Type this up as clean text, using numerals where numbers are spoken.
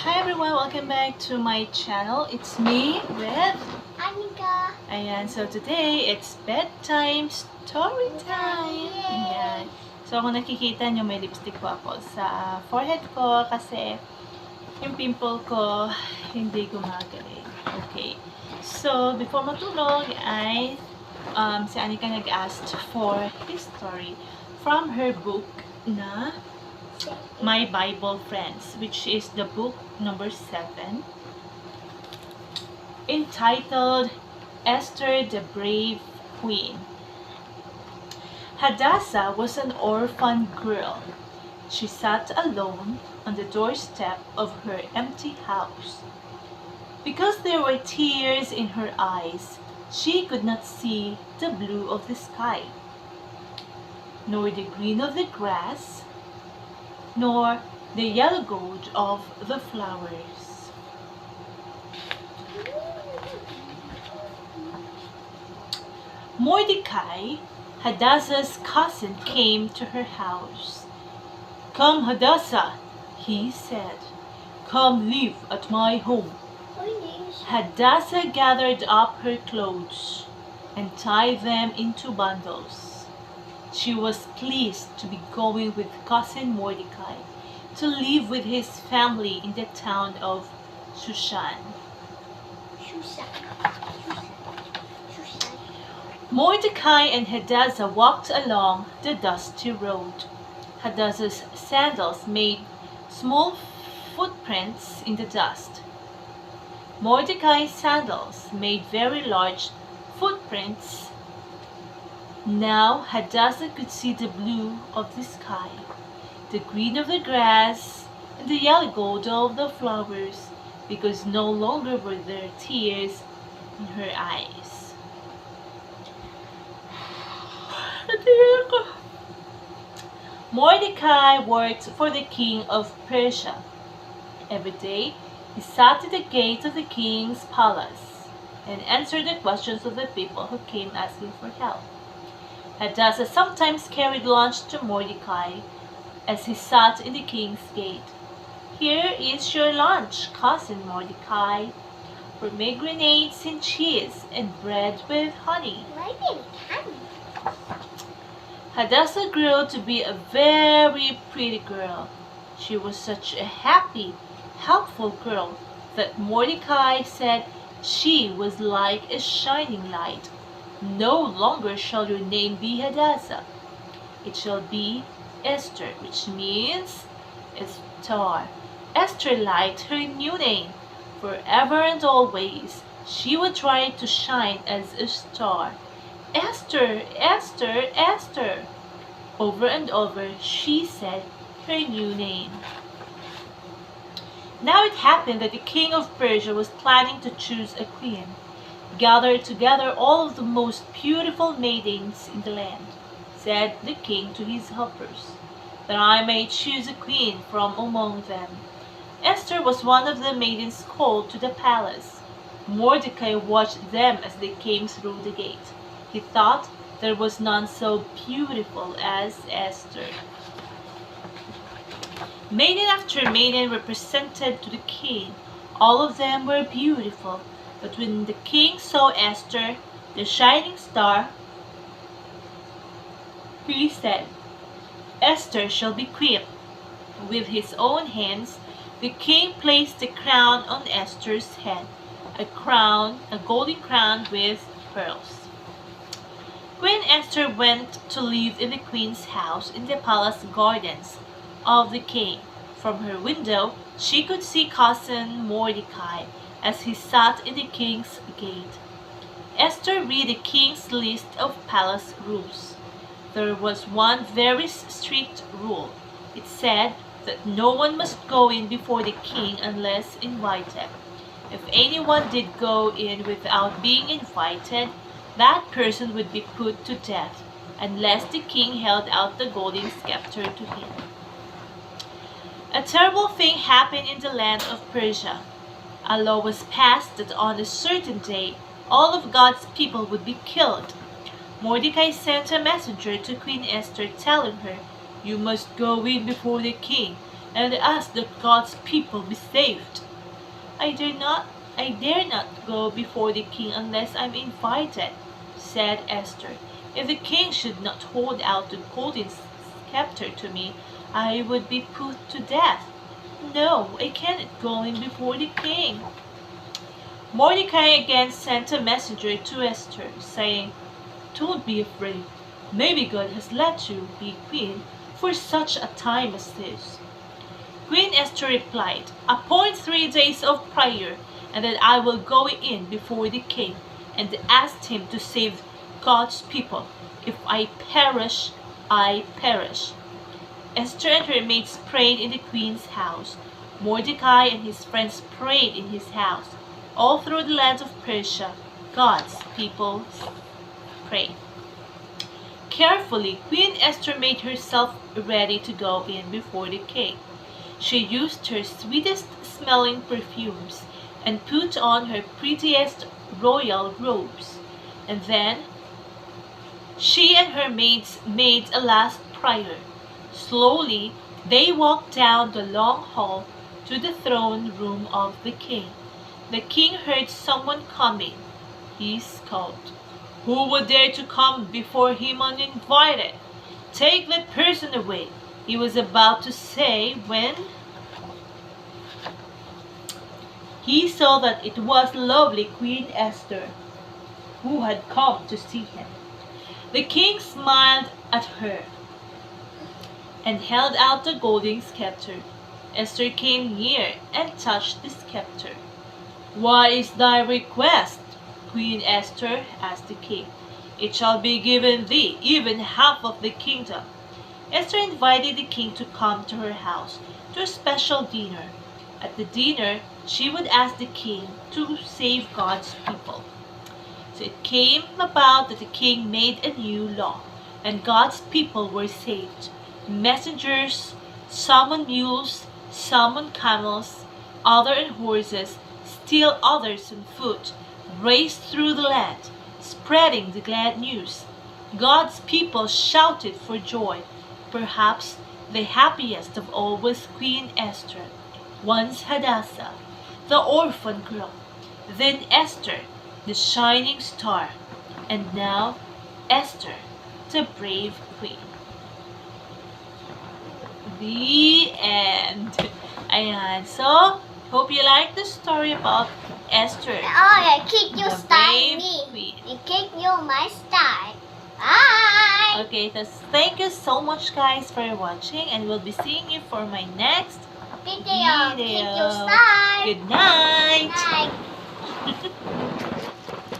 Hi everyone, welcome back to my channel. It's me with Anika. Ayan, so today it's bedtime story time. Ayan. So kung nakikita nyo, may lipstick po ako sa forehead ko kasi yung pimple ko hindi gumagaling. Okay. So before matulog ay si Anika nag-asked for history from her book na My Bible Friends, which is the book number 7, entitled Esther the Brave Queen. Hadassah was an orphan girl. She sat alone on the doorstep of her empty house. Because there were tears in her eyes, she could not see the blue of the sky, nor the green of the grass, nor the yellow gold of the flowers. Mordecai, Hadassah's cousin, came to her house. "Come, Hadassah," he said. "Come live at my home." Hadassah gathered up her clothes and tied them into bundles. She was pleased to be going with cousin Mordecai to live with his family in the town of Shushan. Mordecai and Hadassah walked along the dusty road. Hadassah's sandals made small footprints in the dust. Mordecai's sandals made very large footprints. Now Hadassah could see the blue of the sky, the green of the grass, and the yellow gold of the flowers, because no longer were there tears in her eyes. Mordecai worked for the king of Persia. Every day he sat at the gate of the king's palace and answered the questions of the people who came asking for help. Hadassah sometimes carried lunch to Mordecai as he sat in the king's gate. "Here is your lunch, cousin Mordecai, pomegranates and cheese and bread with honey." Hadassah grew to be a very pretty girl. She was such a happy, helpful girl that Mordecai said she was like a shining light. "No longer shall your name be Hadassah. It shall be Esther," which means a star. Esther liked her new name. Forever and always, she would try to shine as a star. "Esther, Esther, Esther." Over and over, she said her new name. Now it happened that the king of Persia was planning to choose a queen. "Gather together all of the most beautiful maidens in the land," said the king to his helpers, "that I may choose a queen from among them." Esther was one of the maidens called to the palace. Mordecai watched them as they came through the gate. He thought there was none so beautiful as Esther. Maiden after maiden were presented to the king. All of them were beautiful. But when the king saw Esther, the shining star, he said, "Esther shall be queen." With his own hands, the king placed the crown on Esther's head, a golden crown with pearls. Queen Esther went to live in the queen's house in the palace gardens of the king. From her window, she could see cousin Mordecai as he sat in the king's gate. Esther read the king's list of palace rules. There was one very strict rule. It said that no one must go in before the king unless invited. If anyone did go in without being invited, that person would be put to death unless the king held out the golden scepter to him. A terrible thing happened in the land of Persia. A law was passed that on a certain day all of God's people would be killed. Mordecai sent a messenger to Queen Esther telling her, "You must go in before the king. and ask that God's people be saved. I dare not go before the king unless I'm invited, said Esther. If the king should not hold out the golden scepter to me, I would be put to death. No, I cannot go in before the king. Mordecai again sent a messenger to Esther, saying, Don't be afraid. Maybe God has let you be queen for such a time as this. Queen Esther replied, Appoint 3 days of prayer, and then I will go in before the king and ask him to save God's people. If I perish, I perish. Esther and her maids prayed in the queen's house. Mordecai and his friends prayed in his house. All through the land of Persia, God's people prayed. Carefully, Queen Esther made herself ready to go in before the king. She used her sweetest smelling perfumes and put on her prettiest royal robes. And then she and her maids made a last prayer. Slowly, they walked down the long hall to the throne room of the king. The king heard someone coming. He called, Who would dare to come before him uninvited? Take that person away. He was about to say when he saw that it was lovely Queen Esther who had come to see him. The king smiled at her and held out the golden scepter. Esther came near and touched the scepter. What is thy request? Queen Esther asked the king. It shall be given thee, even half of the kingdom. Esther invited the king to come to her house to a special dinner. At the dinner, she would ask the king to save God's people. So it came about that the king made a new law, and God's people were saved. Messengers, some on mules, some on camels, others on horses, still others on foot, raced through the land, spreading the glad news. God's people shouted for joy. Perhaps the happiest of all was Queen Esther, once Hadassah, the orphan girl, then Esther, the shining star, and now Esther, the brave queen. The end. Ayan. So, hope you like the story about Esther. Oh, I kick you the star brave me. queen. I kick you my star. Bye. Okay, so thank you so much guys for watching, and we'll be seeing you for my next Video. Kick you video. star. Good night. Night.